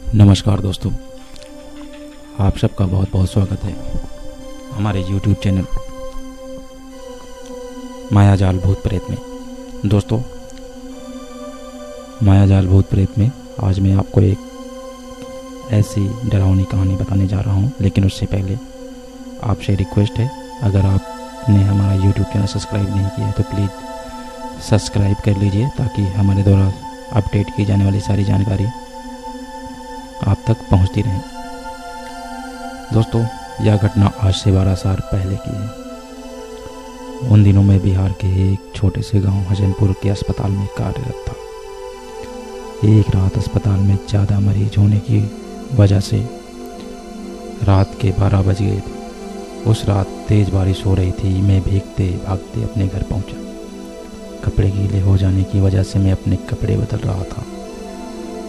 नमस्कार दोस्तों, आप सबका बहुत बहुत स्वागत है हमारे YouTube चैनल मायाजाल भूत प्रेत में। दोस्तों, मायाजाल भूत प्रेत में आज मैं आपको एक ऐसी डरावनी कहानी बताने जा रहा हूं, लेकिन उससे पहले आपसे रिक्वेस्ट है, अगर आपने हमारा YouTube चैनल सब्सक्राइब नहीं किया है तो प्लीज़ सब्सक्राइब कर लीजिए, ताकि हमारे द्वारा अपडेट की जाने वाली सारी जानकारी आप तक पहुंचती रहे। दोस्तों, यह घटना आज से 12 साल पहले की है। उन दिनों में बिहार के एक छोटे से गांव हसनपुर के अस्पताल में कार्यरत था। एक रात अस्पताल में ज़्यादा मरीज होने की वजह से रात के 12 बज गए थे। उस रात तेज़ बारिश हो रही थी। मैं भीगते भागते अपने घर पहुंचा। कपड़े गीले हो जाने की वजह से मैं अपने कपड़े बदल रहा था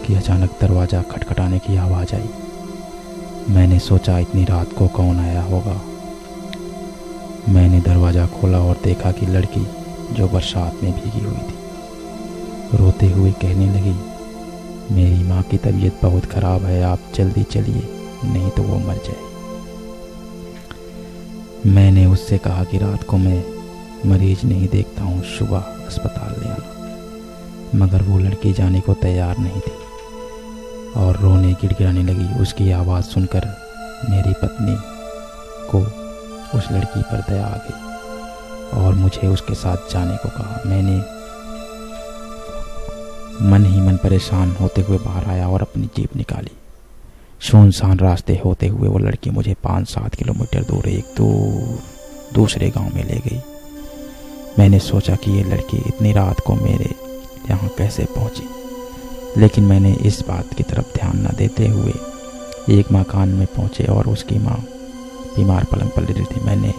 कि अचानक दरवाज़ा खटखटाने की आवाज़ आई। मैंने सोचा इतनी रात को कौन आया होगा। मैंने दरवाज़ा खोला और देखा कि लड़की जो बरसात में भीगी हुई थी रोते हुए कहने लगी, मेरी माँ की तबीयत बहुत ख़राब है, आप जल्दी चलिए नहीं तो वो मर जाए। मैंने उससे कहा कि रात को मैं मरीज नहीं देखता हूँ, सुबह अस्पताल ले आना। मगर वो लड़की जाने को तैयार नहीं थी और रोने गिड़गिड़ाने लगी। उसकी आवाज़ सुनकर मेरी पत्नी को उस लड़की पर दया आ गई और मुझे उसके साथ जाने को कहा। मैंने मन ही मन परेशान होते हुए बाहर आया और अपनी जीप निकाली। सुनसान रास्ते होते हुए वो लड़की मुझे 5-7 किलोमीटर दूर एक दूसरे गांव में ले गई। मैंने सोचा कि ये लड़की इतनी रात को मेरे यहाँ कैसे पहुँची, लेकिन मैंने इस बात की तरफ ध्यान न देते हुए एक मकान में पहुंचे और उसकी माँ बीमार पलंग पर लेटी थी। मैंने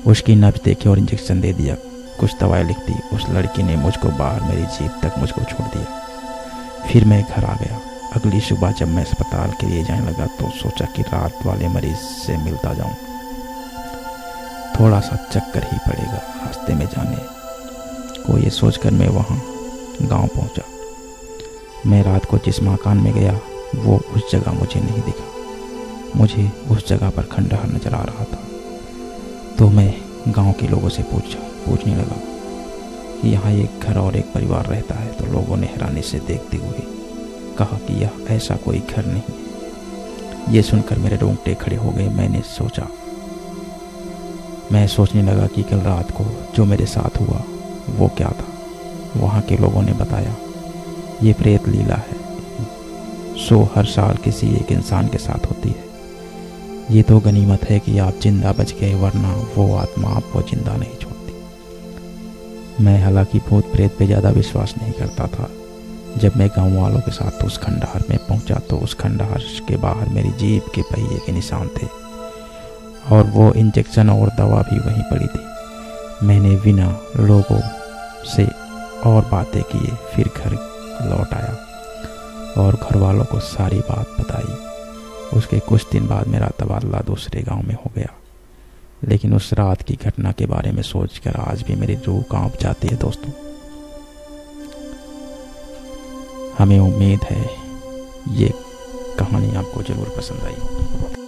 उसकी नब्ज देखी और इंजेक्शन दे दिया, कुछ दवाई लिख दी। उस लड़की ने मुझको बाहर मेरी जीप तक मुझको छोड़ दिया। फिर मैं घर आ गया। अगली सुबह जब मैं अस्पताल के लिए जाने लगा तो सोचा कि रात वाले मरीज से मिलता जाऊं, थोड़ा सा चक्कर ही पड़ेगा रास्ते में जाने को। ये सोचकर मैं वहाँ गांव पहुँचा। मैं रात को जिस मकान में गया वो उस जगह मुझे नहीं दिखा। मुझे उस जगह पर खंडहर नजर आ रहा था। तो मैं गांव के लोगों से पूछने लगा कि यहाँ एक घर और एक परिवार रहता है। तो लोगों ने हैरानी से देखते हुए कहा कि यह ऐसा कोई घर नहीं है। ये सुनकर मेरे रोंगटे खड़े हो गए। मैं सोचने लगा कि कल रात को जो मेरे साथ हुआ वो क्या था। वहाँ के लोगों ने बताया, ये प्रेत लीला है, सो हर साल किसी एक इंसान के साथ होती है। ये तो गनीमत है कि आप जिंदा बच गए, वरना वो आत्मा आपको जिंदा नहीं छोड़ती। मैं हालांकि भूत प्रेत पे ज़्यादा विश्वास नहीं करता था। जब मैं गांव वालों के साथ उस खंडहर में पहुंचा तो उस खंडहर के बाहर मेरी जीप के पहिए के निशान थे और वो इंजेक्शन और दवा भी वहीं पड़ी थी। मैंने बिना लोगों से और बातें किए फिर घर लौट आया और घर वालों को सारी बात बताई। उसके कुछ दिन बाद मेरा तबादला दूसरे गांव में हो गया। लेकिन उस रात की घटना के बारे में सोचकर आज भी मेरी रूह कांप जाती है। दोस्तों, हमें उम्मीद है ये कहानी आपको जरूर पसंद आई होगी।